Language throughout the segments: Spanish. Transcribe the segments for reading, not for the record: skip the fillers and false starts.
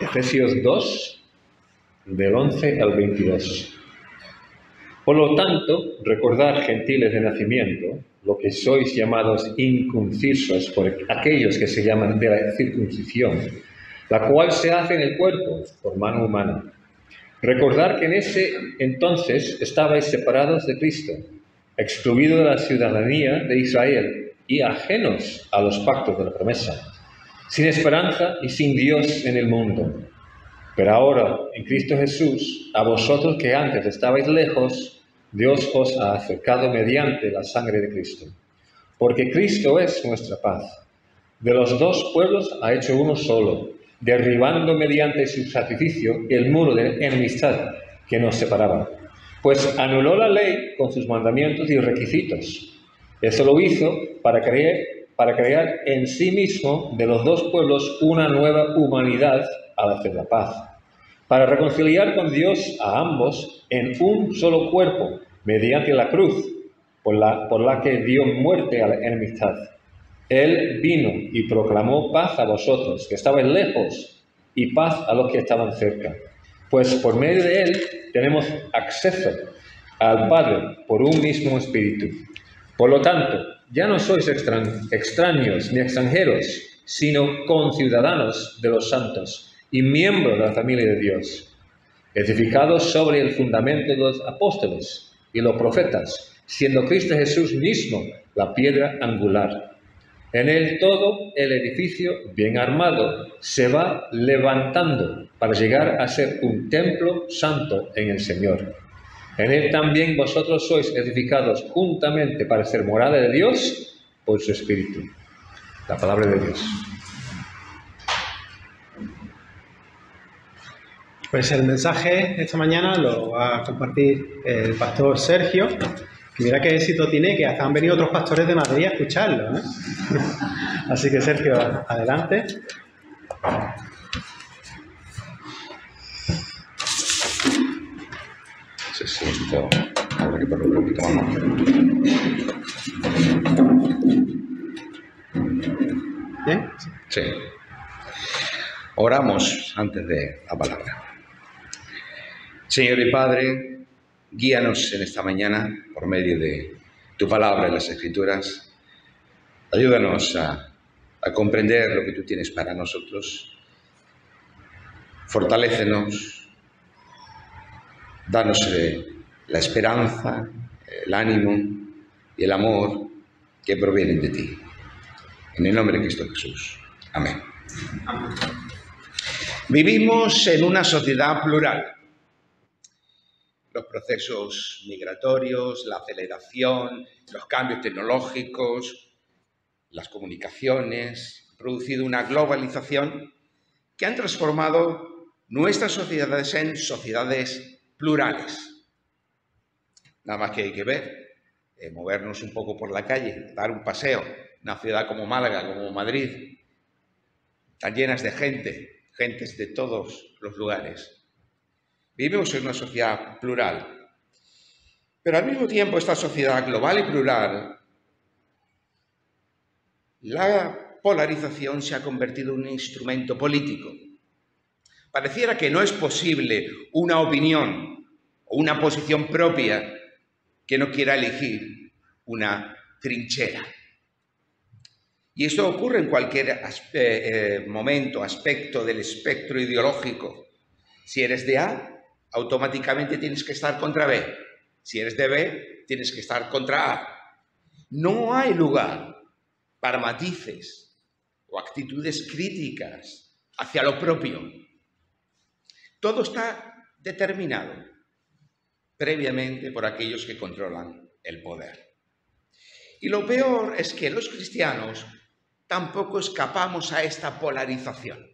Efesios 2, del 11 al 22. Por lo tanto, recordad, gentiles de nacimiento, lo que sois llamados incircuncisos por aquellos que se llaman de la circuncisión, la cual se hace en el cuerpo por mano humana. Recordad que en ese entonces estabais separados de Cristo, excluidos de la ciudadanía de Israel y ajenos a los pactos de la promesa, sin esperanza y sin Dios en el mundo. Pero ahora, en Cristo Jesús, a vosotros que antes estabais lejos, Dios os ha acercado mediante la sangre de Cristo. Porque Cristo es nuestra paz. De los dos pueblos ha hecho uno solo, derribando mediante su sacrificio el muro de enemistad que nos separaba. Pues anuló la ley con sus mandamientos y requisitos. Eso lo hizo para crear en sí mismo de los dos pueblos una nueva humanidad al hacer la paz, para reconciliar con Dios a ambos en un solo cuerpo, mediante la cruz, por la que dio muerte a la enemistad. Él vino y proclamó paz a vosotros, que estabais lejos, y paz a los que estaban cerca. Pues por medio de Él tenemos acceso al Padre por un mismo Espíritu. Por lo tanto, ya no sois extraños ni extranjeros, sino conciudadanos de los santos y miembros de la familia de Dios, edificados sobre el fundamento de los apóstoles y los profetas, siendo Cristo Jesús mismo la piedra angular. En él todo el edificio bien armado se va levantando para llegar a ser un templo santo en el Señor. En él también vosotros sois edificados juntamente para ser morada de Dios por su Espíritu. La palabra de Dios. Pues el mensaje esta mañana lo va a compartir el pastor Sergio, que mira qué éxito tiene, que hasta han venido otros pastores de Madrid a escucharlo, ¿eh? Así que Sergio, adelante. Se siento, habrá que poner un poquito más. ¿Bien? Sí. Oramos antes de la palabra. Señor y Padre, guíanos en esta mañana por medio de tu palabra en las Escrituras. Ayúdanos a comprender lo que tú tienes para nosotros. Fortalécenos. Danos la esperanza, el ánimo y el amor que provienen de ti. En el nombre de Cristo Jesús. Amén. Amén. Vivimos en una sociedad plural. Los procesos migratorios, la aceleración, los cambios tecnológicos, las comunicaciones, han producido una globalización que han transformado nuestras sociedades en sociedades plurales. Nada más que hay que ver, movernos un poco por la calle, dar un paseo. Una ciudad como Málaga, como Madrid, están llenas de gentes de todos los lugares. Vivimos en una sociedad plural, pero al mismo tiempo esta sociedad global y plural, la polarización se ha convertido en un instrumento político. Pareciera que no es posible una opinión o una posición propia que no quiera elegir una trinchera. Y esto ocurre en cualquier momento, aspecto del espectro ideológico. Si eres de A, automáticamente tienes que estar contra B. Si eres de B, tienes que estar contra A. No hay lugar para matices o actitudes críticas hacia lo propio. Todo está determinado previamente por aquellos que controlan el poder. Y lo peor es que los cristianos tampoco escapamos a esta polarización.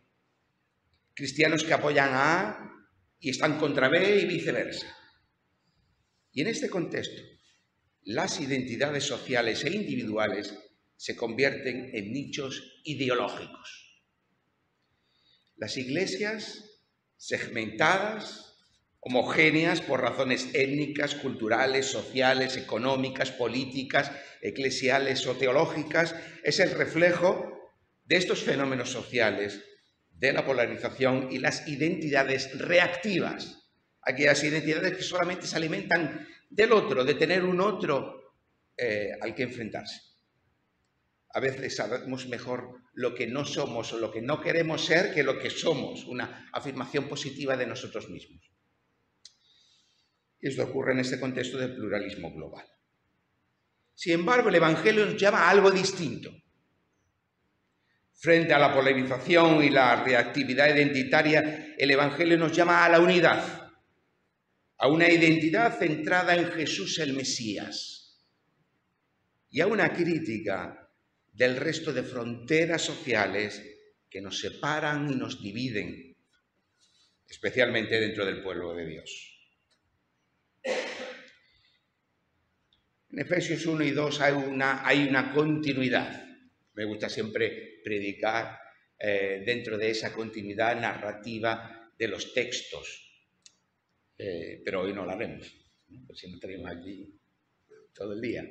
Cristianos que apoyan a A y están contra B y viceversa. Y en este contexto, las identidades sociales e individuales se convierten en nichos ideológicos. Las iglesias segmentadas, homogéneas por razones étnicas, culturales, sociales, económicas, políticas, eclesiales o teológicas, es el reflejo de estos fenómenos sociales de la polarización y las identidades reactivas, aquellas identidades que solamente se alimentan del otro, de tener un otro al que enfrentarse. A veces sabemos mejor lo que no somos o lo que no queremos ser que lo que somos, una afirmación positiva de nosotros mismos. Y esto ocurre en este contexto del pluralismo global. Sin embargo, el Evangelio nos llama a algo distinto. Frente a la polarización y la reactividad identitaria, el Evangelio nos llama a la unidad, a una identidad centrada en Jesús el Mesías y a una crítica del resto de fronteras sociales que nos separan y nos dividen, especialmente dentro del pueblo de Dios. En Efesios 1 y 2 hay una continuidad. Me gusta siempre predicar dentro de esa continuidad narrativa de los textos, pero hoy no la haremos, ¿no? Si no estaríamos aquí todo el día.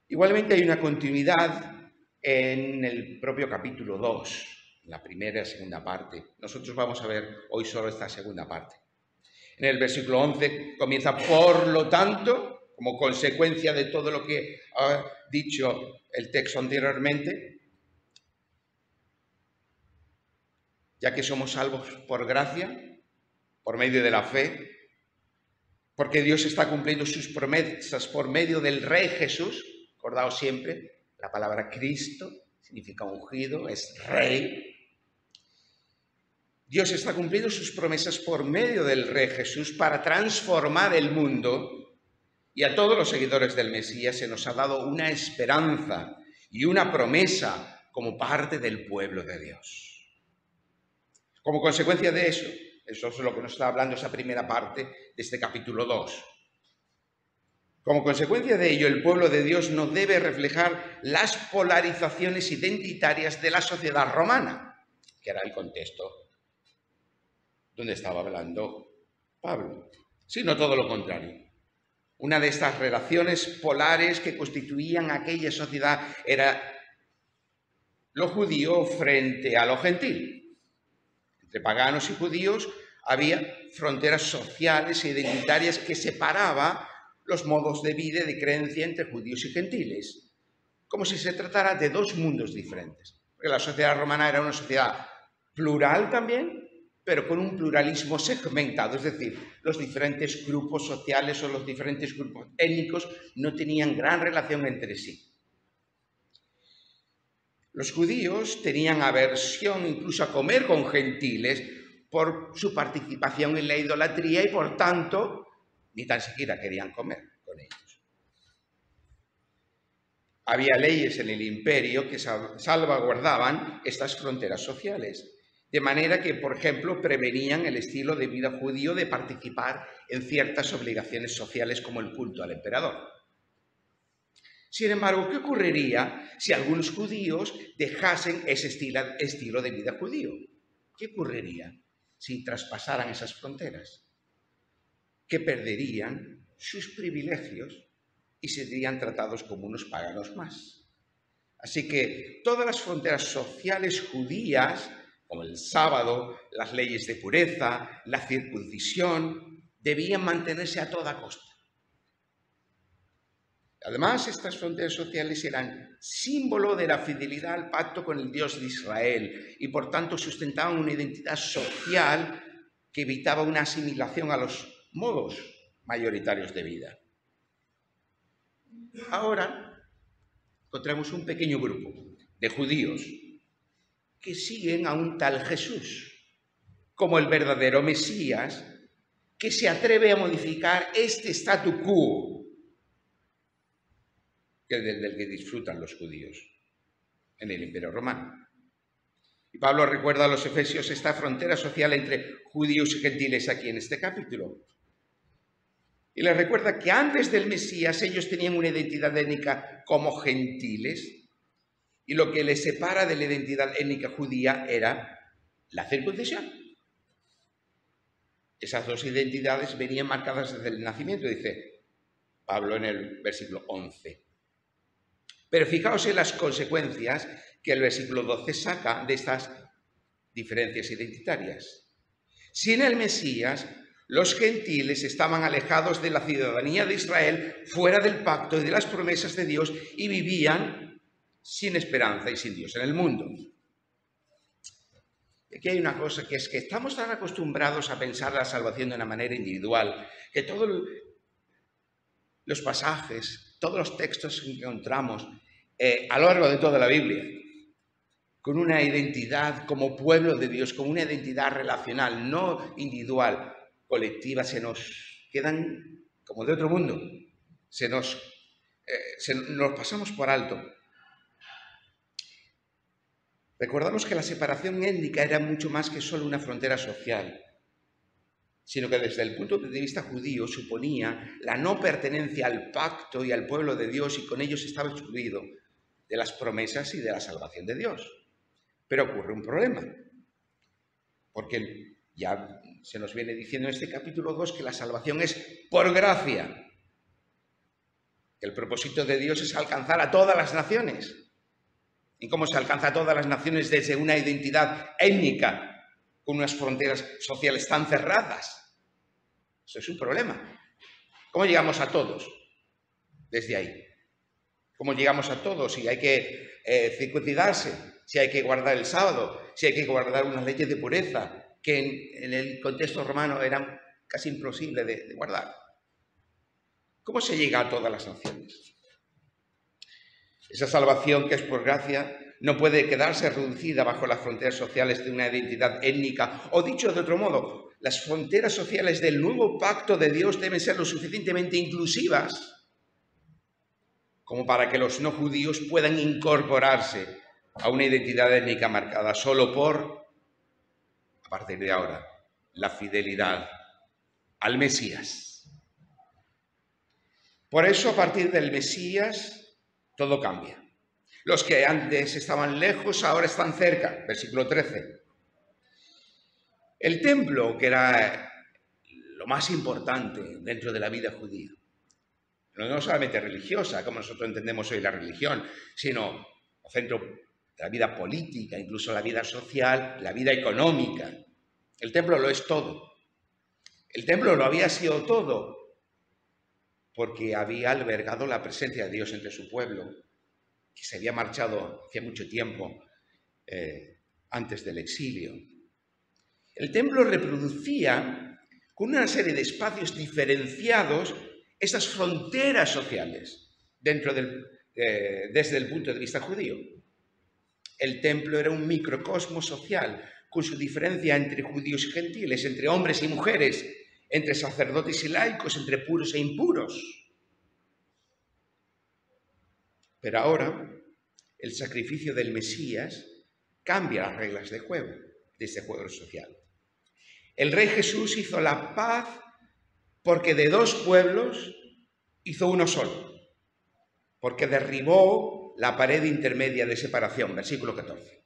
Igualmente hay una continuidad en el propio capítulo 2, la primera y segunda parte. Nosotros vamos a ver hoy solo esta segunda parte. En el versículo 11 comienza, por lo tanto, como consecuencia de todo lo que ha dicho el texto anteriormente, ya que somos salvos por gracia, por medio de la fe, porque Dios está cumpliendo sus promesas por medio del Rey Jesús. Acordaos siempre, la palabra Cristo significa ungido, es Rey. Dios está cumpliendo sus promesas por medio del Rey Jesús para transformar el mundo, y a todos los seguidores del Mesías se nos ha dado una esperanza y una promesa como parte del pueblo de Dios. Como consecuencia de eso es lo que nos está hablando esa primera parte de este capítulo 2. Como consecuencia de ello, el pueblo de Dios no debe reflejar las polarizaciones identitarias de la sociedad romana, que era el contexto donde estaba hablando Pablo, sino todo lo contrario. Una de estas relaciones polares que constituían aquella sociedad era lo judío frente a lo gentil. Entre paganos y judíos había fronteras sociales e identitarias que separaban los modos de vida y de creencia entre judíos y gentiles, como si se tratara de dos mundos diferentes. Porque la sociedad romana era una sociedad plural también, pero con un pluralismo segmentado, es decir, los diferentes grupos sociales o los diferentes grupos étnicos no tenían gran relación entre sí. Los judíos tenían aversión incluso a comer con gentiles por su participación en la idolatría y, por tanto, ni tan siquiera querían comer con ellos. Había leyes en el imperio que salvaguardaban estas fronteras sociales, de manera que, por ejemplo, prevenían el estilo de vida judío de participar en ciertas obligaciones sociales como el culto al emperador. Sin embargo, ¿qué ocurriría si algunos judíos dejasen ese estilo de vida judío? ¿Qué ocurriría si traspasaran esas fronteras? Que perderían sus privilegios y serían tratados como unos paganos más. Así que todas las fronteras sociales judías, como el sábado, las leyes de pureza, la circuncisión, debían mantenerse a toda costa. Además, estas fronteras sociales eran símbolo de la fidelidad al pacto con el Dios de Israel y, por tanto, sustentaban una identidad social que evitaba una asimilación a los modos mayoritarios de vida. Ahora encontramos un pequeño grupo de judíos que siguen a un tal Jesús como el verdadero Mesías, que se atreve a modificar este statu quo del que disfrutan los judíos en el Imperio Romano. Y Pablo recuerda a los efesios esta frontera social entre judíos y gentiles aquí en este capítulo. Y les recuerda que antes del Mesías ellos tenían una identidad étnica como gentiles, y lo que les separa de la identidad étnica judía era la circuncisión. Esas dos identidades venían marcadas desde el nacimiento, dice Pablo en el versículo 11. Pero fijaos en las consecuencias que el versículo 12 saca de estas diferencias identitarias. Sin el Mesías, los gentiles estaban alejados de la ciudadanía de Israel, fuera del pacto y de las promesas de Dios, y vivían sin esperanza y sin Dios en el mundo. Aquí hay una cosa, que es que estamos tan acostumbrados a pensar la salvación de una manera individual, que todos los pasajes, todos los textos que encontramos a lo largo de toda la Biblia, con una identidad como pueblo de Dios, con una identidad relacional, no individual, colectiva, se nos quedan como de otro mundo, nos pasamos por alto. Recordamos que la separación étnica era mucho más que solo una frontera social, sino que desde el punto de vista judío suponía la no pertenencia al pacto y al pueblo de Dios, y con ellos estaba excluido de las promesas y de la salvación de Dios. Pero ocurre un problema, porque ya se nos viene diciendo en este capítulo 2 que la salvación es por gracia. El propósito de Dios es alcanzar a todas las naciones. ¿Y cómo se alcanza a todas las naciones desde una identidad étnica, con unas fronteras sociales tan cerradas? Eso es un problema. ¿Cómo llegamos a todos desde ahí? ¿Cómo llegamos a todos? Si hay que circuncidarse, si hay que guardar el sábado, si hay que guardar unas leyes de pureza, que en el contexto romano eran casi imposibles de guardar. ¿Cómo se llega a todas las naciones? Esa salvación que es por gracia no puede quedarse reducida bajo las fronteras sociales de una identidad étnica, o dicho de otro modo, las fronteras sociales del nuevo pacto de Dios deben ser lo suficientemente inclusivas como para que los no judíos puedan incorporarse a una identidad étnica marcada solo por, a partir de ahora, la fidelidad al Mesías. Por eso, a partir del Mesías, todo cambia. Los que antes estaban lejos, ahora están cerca. Versículo 13. El templo, que era lo más importante dentro de la vida judía, no solamente religiosa, como nosotros entendemos hoy la religión, sino el centro de la vida política, incluso la vida social, la vida económica. El templo lo es todo. El templo lo había sido todo porque había albergado la presencia de Dios entre su pueblo, que se había marchado hacía mucho tiempo antes del exilio. El templo reproducía con una serie de espacios diferenciados esas fronteras sociales desde el punto de vista judío. El templo era un microcosmo social, con su diferencia entre judíos y gentiles, entre hombres y mujeres, entre sacerdotes y laicos, entre puros e impuros. Pero ahora, el sacrificio del Mesías cambia las reglas de juego, de ese juego social. El Rey Jesús hizo la paz porque de dos pueblos hizo uno solo, porque derribó la pared intermedia de separación, versículo 14.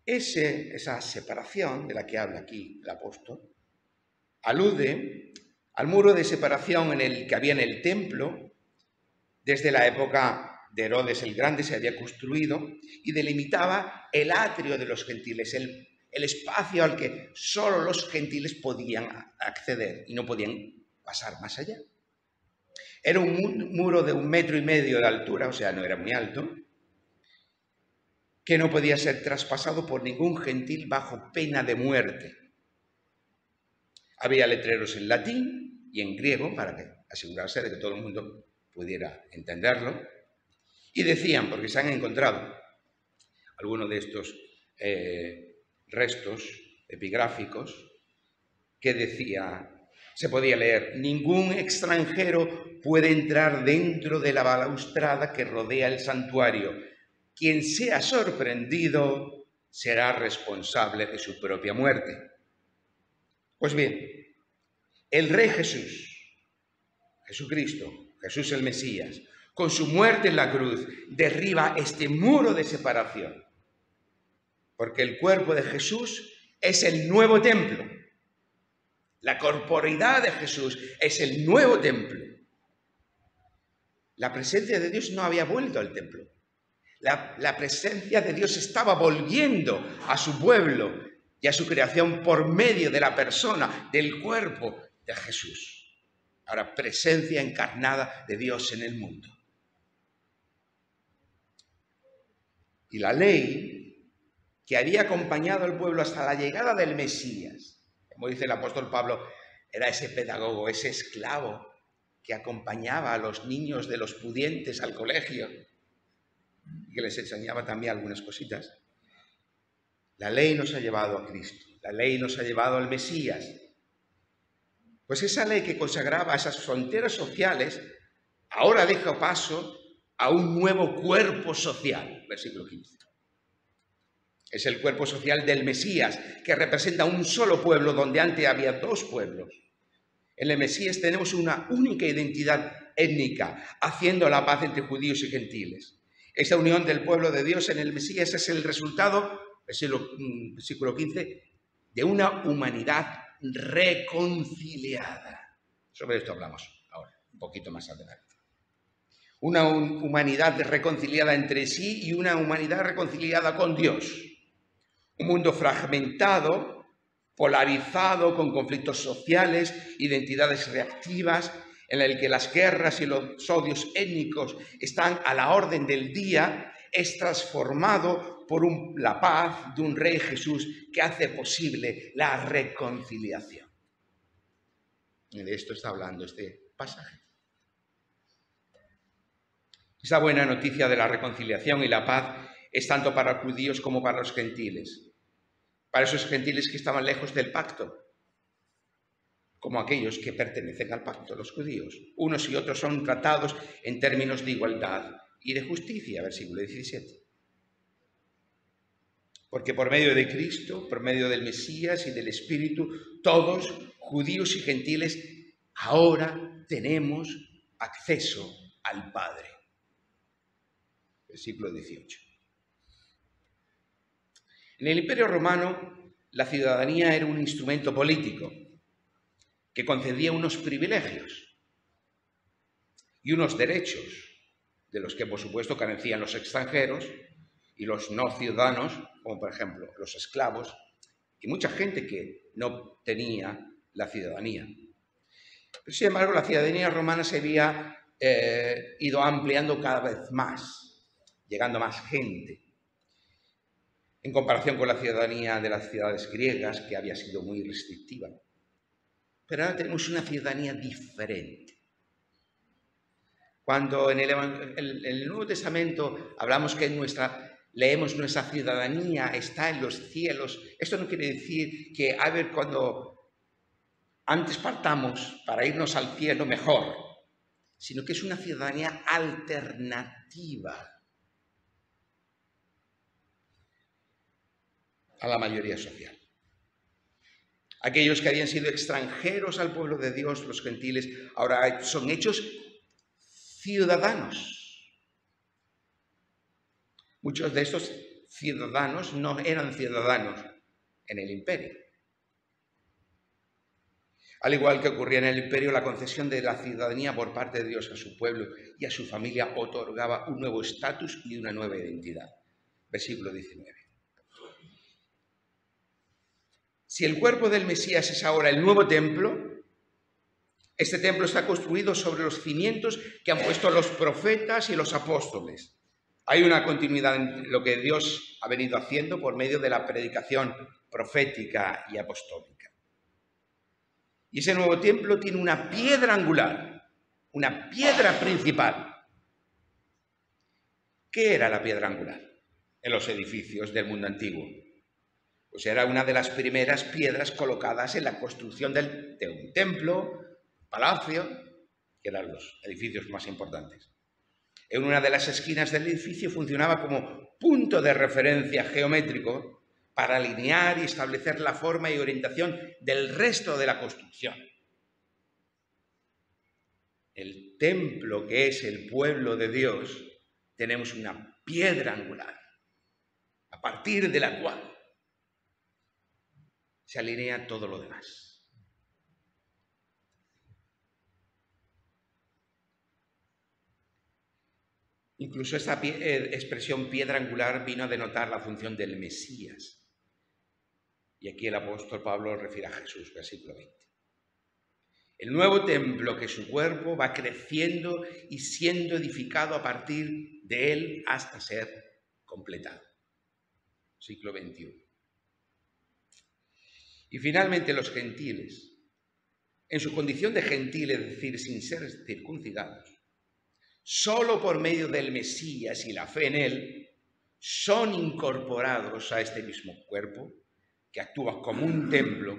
Esa separación de la que habla aquí el apóstol alude al muro de separación que había en el templo. Desde la época de Herodes el Grande se había construido y delimitaba el atrio de los gentiles, el espacio al que solo los gentiles podían acceder y no podían pasar más allá. Era un muro de 1,5 metros de altura, o sea, no era muy alto, que no podía ser traspasado por ningún gentil bajo pena de muerte. Había letreros en latín y en griego para asegurarse de que todo el mundo pudiera entenderlo, y decían, porque se han encontrado algunos de estos restos epigráficos, que decía, se podía leer: ningún extranjero puede entrar dentro de la balaustrada que rodea el santuario. Quien sea sorprendido será responsable de su propia muerte. Pues bien, el Rey Jesucristo, Jesús el Mesías, con su muerte en la cruz, derriba este muro de separación. Porque el cuerpo de Jesús es el nuevo templo. La corporeidad de Jesús es el nuevo templo. La presencia de Dios no había vuelto al templo. La presencia de Dios estaba volviendo a su pueblo y a su creación por medio de la persona, del cuerpo de Jesús. Ahora, presencia encarnada de Dios en el mundo. Y la ley que había acompañado al pueblo hasta la llegada del Mesías, como dice el apóstol Pablo, era ese pedagogo, ese esclavo que acompañaba a los niños de los pudientes al colegio y que les enseñaba también algunas cositas. La ley nos ha llevado a Cristo, la ley nos ha llevado al Mesías. Pues esa ley que consagraba esas fronteras sociales ahora deja paso a un nuevo cuerpo social, versículo 15. Es el cuerpo social del Mesías, que representa un solo pueblo donde antes había dos pueblos. En el Mesías tenemos una única identidad étnica, haciendo la paz entre judíos y gentiles. Esta unión del pueblo de Dios en el Mesías es el resultado, versículo 15, de una humanidad reconciliada. Sobre esto hablamos ahora, un poquito más adelante. Una humanidad reconciliada entre sí y una humanidad reconciliada con Dios. Un mundo fragmentado, polarizado, con conflictos sociales, identidades reactivas, en el que las guerras y los odios étnicos están a la orden del día, es transformado por la paz de un Rey Jesús que hace posible la reconciliación. Y de esto está hablando este pasaje. Esa buena noticia de la reconciliación y la paz es tanto para los judíos como para los gentiles. Para esos gentiles que estaban lejos del pacto, como aquellos que pertenecen al pacto, los judíos. Unos y otros son tratados en términos de igualdad y de justicia, versículo 17. Porque por medio de Cristo, por medio del Mesías y del Espíritu, todos, judíos y gentiles, ahora tenemos acceso al Padre. Versículo 18. En el Imperio Romano, la ciudadanía era un instrumento político que concedía unos privilegios y unos derechos, de los que por supuesto carecían los extranjeros y los no ciudadanos, como por ejemplo los esclavos, y mucha gente que no tenía la ciudadanía. Pero, sin embargo, la ciudadanía romana se había ido ampliando cada vez más, llegando a más gente, en comparación con la ciudadanía de las ciudades griegas, que había sido muy restrictiva. Pero ahora tenemos una ciudadanía diferente. Cuando en el Nuevo Testamento hablamos que leemos nuestra ciudadanía está en los cielos, esto no quiere decir que cuando antes partamos para irnos al cielo mejor, sino que es una ciudadanía alternativa a la mayoría social. Aquellos que habían sido extranjeros al pueblo de Dios, los gentiles, ahora son hechos ciudadanos. Muchos de estos ciudadanos no eran ciudadanos en el imperio. Al igual que ocurría en el imperio, la concesión de la ciudadanía por parte de Dios a su pueblo y a su familia otorgaba un nuevo estatus y una nueva identidad. Versículo 19. Si el cuerpo del Mesías es ahora el nuevo templo, este templo está construido sobre los cimientos que han puesto los profetas y los apóstoles. Hay una continuidad en lo que Dios ha venido haciendo por medio de la predicación profética y apostólica. Y ese nuevo templo tiene una piedra angular, una piedra principal. ¿Qué era la piedra angular en los edificios del mundo antiguo? Pues era una de las primeras piedras colocadas en la construcción de un templo, palacio, que eran los edificios más importantes. En una de las esquinas del edificio funcionaba como punto de referencia geométrico para alinear y establecer la forma y orientación del resto de la construcción. El templo, que es el pueblo de Dios, tenemos una piedra angular, a partir de la cual se alinea todo lo demás. Incluso esta expresión piedra angular vino a denotar la función del Mesías. Y aquí el apóstol Pablo refiere a Jesús, versículo 20. El nuevo templo, que su cuerpo va creciendo y siendo edificado a partir de él hasta ser completado. Siglo XXI. Y finalmente los gentiles, en su condición de gentiles, es decir, sin ser circuncidados, solo por medio del Mesías y la fe en él, son incorporados a este mismo cuerpo que actúa como un templo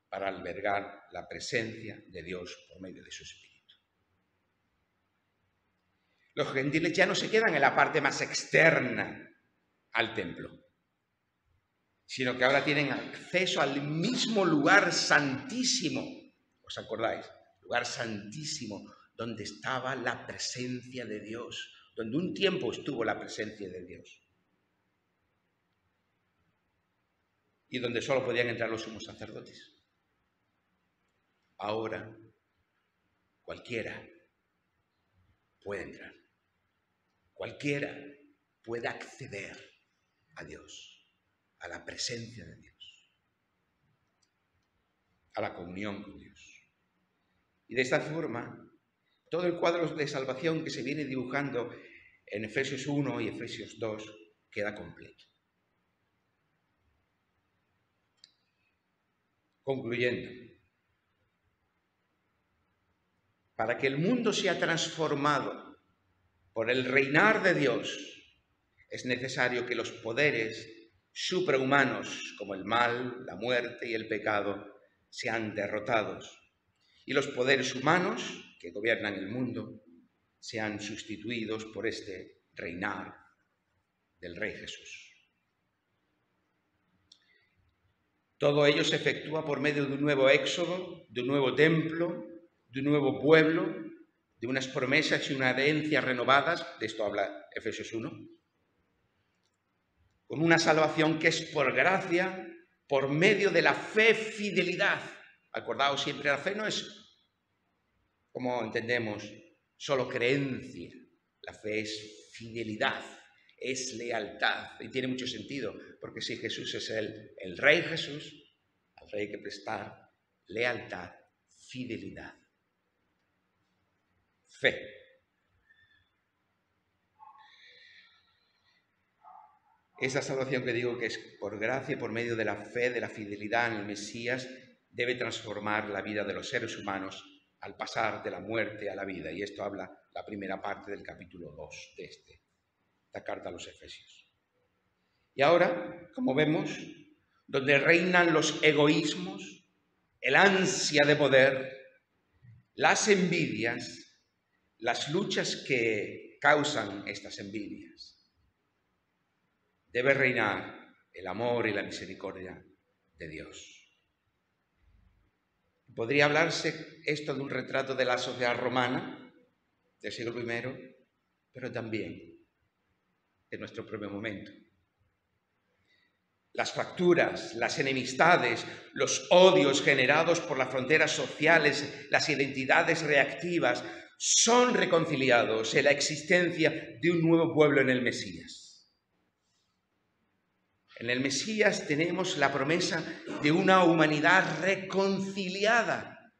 para albergar la presencia de Dios por medio de su Espíritu. Los gentiles ya no se quedan en la parte más externa al templo, sino que ahora tienen acceso al mismo lugar santísimo. ¿Os acordáis? Lugar santísimo, donde estaba la presencia de Dios, donde un tiempo estuvo la presencia de Dios. Y donde solo podían entrar los sumos sacerdotes. Ahora cualquiera puede entrar. Cualquiera puede acceder a Dios, a la presencia de Dios, a la comunión con Dios. Y de esta forma, todo el cuadro de salvación que se viene dibujando en Efesios 1 y Efesios 2 queda completo. Concluyendo, para que el mundo sea transformado por el reinar de Dios, es necesario que los poderes suprahumanos, como el mal, la muerte y el pecado, sean derrotados, y los poderes humanos que gobiernan el mundo sean sustituidos por este reinar del Rey Jesús. Todo ello se efectúa por medio de un nuevo éxodo, de un nuevo templo, de un nuevo pueblo, de unas promesas y una herencia renovadas, de esto habla Efesios 1, con una salvación que es por gracia, por medio de la fe, fidelidad. Acordaos siempre, la fe no es, como entendemos, solo creencia. La fe es fidelidad, es lealtad. Y tiene mucho sentido, porque si Jesús es el Rey Jesús, al Rey hay que prestar lealtad, fidelidad, fe. Esa salvación que digo que es por gracia, por medio de la fe, de la fidelidad en el Mesías, debe transformar la vida de los seres humanos al pasar de la muerte a la vida. Y esto habla la primera parte del capítulo 2 de esta carta a los Efesios. Y ahora, como vemos, donde reinan los egoísmos, el ansia de poder, las envidias, las luchas que causan estas envidias, debe reinar el amor y la misericordia de Dios. Podría hablarse esto de un retrato de la sociedad romana del siglo I, pero también de nuestro propio momento. Las fracturas, las enemistades, los odios generados por las fronteras sociales, las identidades reactivas, son reconciliados en la existencia de un nuevo pueblo en el Mesías. En el Mesías tenemos la promesa de una humanidad reconciliada.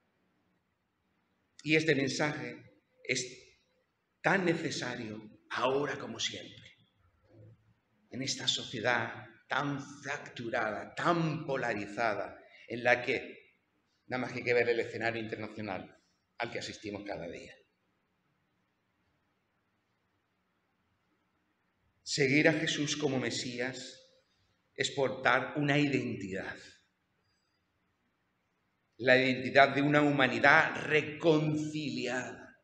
Y este mensaje es tan necesario ahora como siempre. En esta sociedad tan fracturada, tan polarizada, en la que nada más que hay que ver el escenario internacional al que asistimos cada día. Seguir a Jesús como Mesías es portar una identidad, la identidad de una humanidad reconciliada.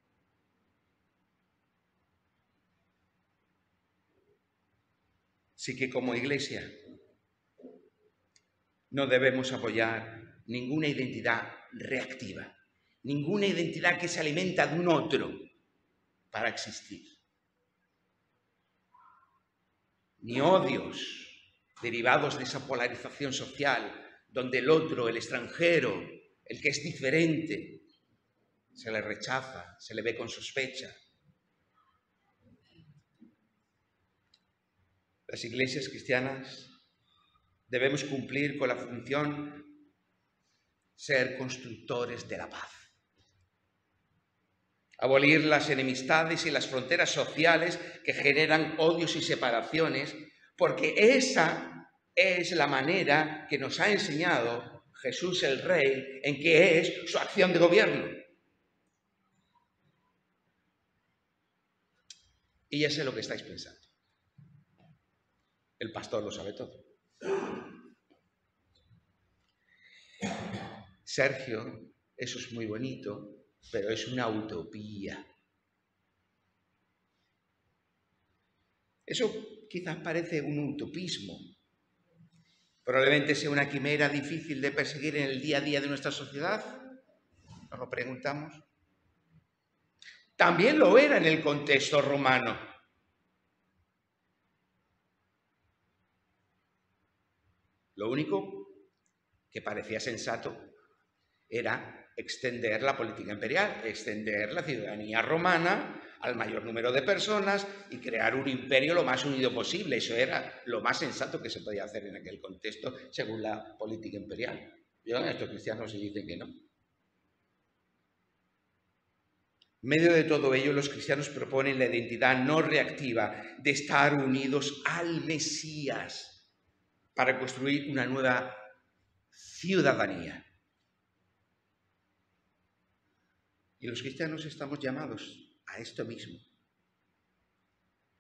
Así que como Iglesia no debemos apoyar ninguna identidad reactiva, ninguna identidad que se alimenta de un otro para existir, ni odios derivados de esa polarización social, donde el otro, el extranjero, el que es diferente, se le rechaza, se le ve con sospecha. Las iglesias cristianas debemos cumplir con la función ser constructores de la paz. Abolir las enemistades y las fronteras sociales que generan odios y separaciones, porque esa es la manera que nos ha enseñado Jesús el Rey en que es su acción de gobierno. Y ya sé lo que estáis pensando. El pastor lo sabe todo. Sergio, eso es muy bonito, pero es una utopía. Eso quizás parece un utopismo. Probablemente sea una quimera difícil de perseguir en el día a día de nuestra sociedad. ¿Nos lo preguntamos? También lo era en el contexto romano. Lo único que parecía sensato era extender la política imperial, extender la ciudadanía romana al mayor número de personas y crear un imperio lo más unido posible. Eso era lo más sensato que se podía hacer en aquel contexto según la política imperial. Y ahora estos cristianos se dicen que no. En medio de todo ello, los cristianos proponen la identidad no reactiva de estar unidos al Mesías para construir una nueva ciudadanía. Y los cristianos estamos llamados a esto mismo.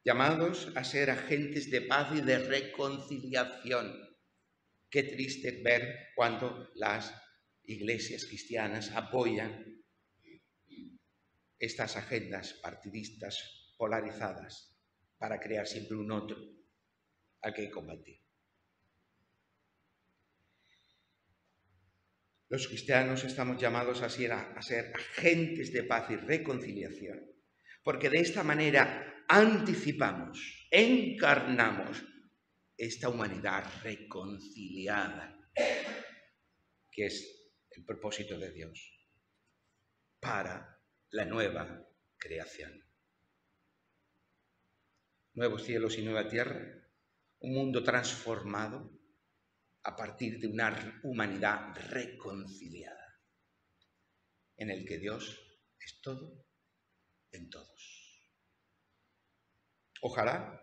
Llamados a ser agentes de paz y de reconciliación. Qué triste ver cuando las iglesias cristianas apoyan estas agendas partidistas polarizadas para crear siempre un otro al que combatir. Los cristianos estamos llamados a ser agentes de paz y reconciliación, porque de esta manera anticipamos, encarnamos esta humanidad reconciliada, que es el propósito de Dios para la nueva creación. Nuevos cielos y nueva tierra, un mundo transformado a partir de una humanidad reconciliada, en el que Dios es todo en todos. Ojalá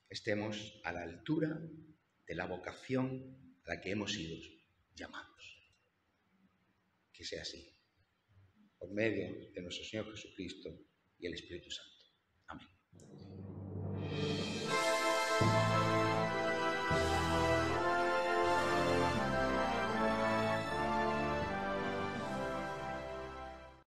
estemos a la altura de la vocación a la que hemos sido llamados. Que sea así, por medio de nuestro Señor Jesucristo y el Espíritu Santo. Amén.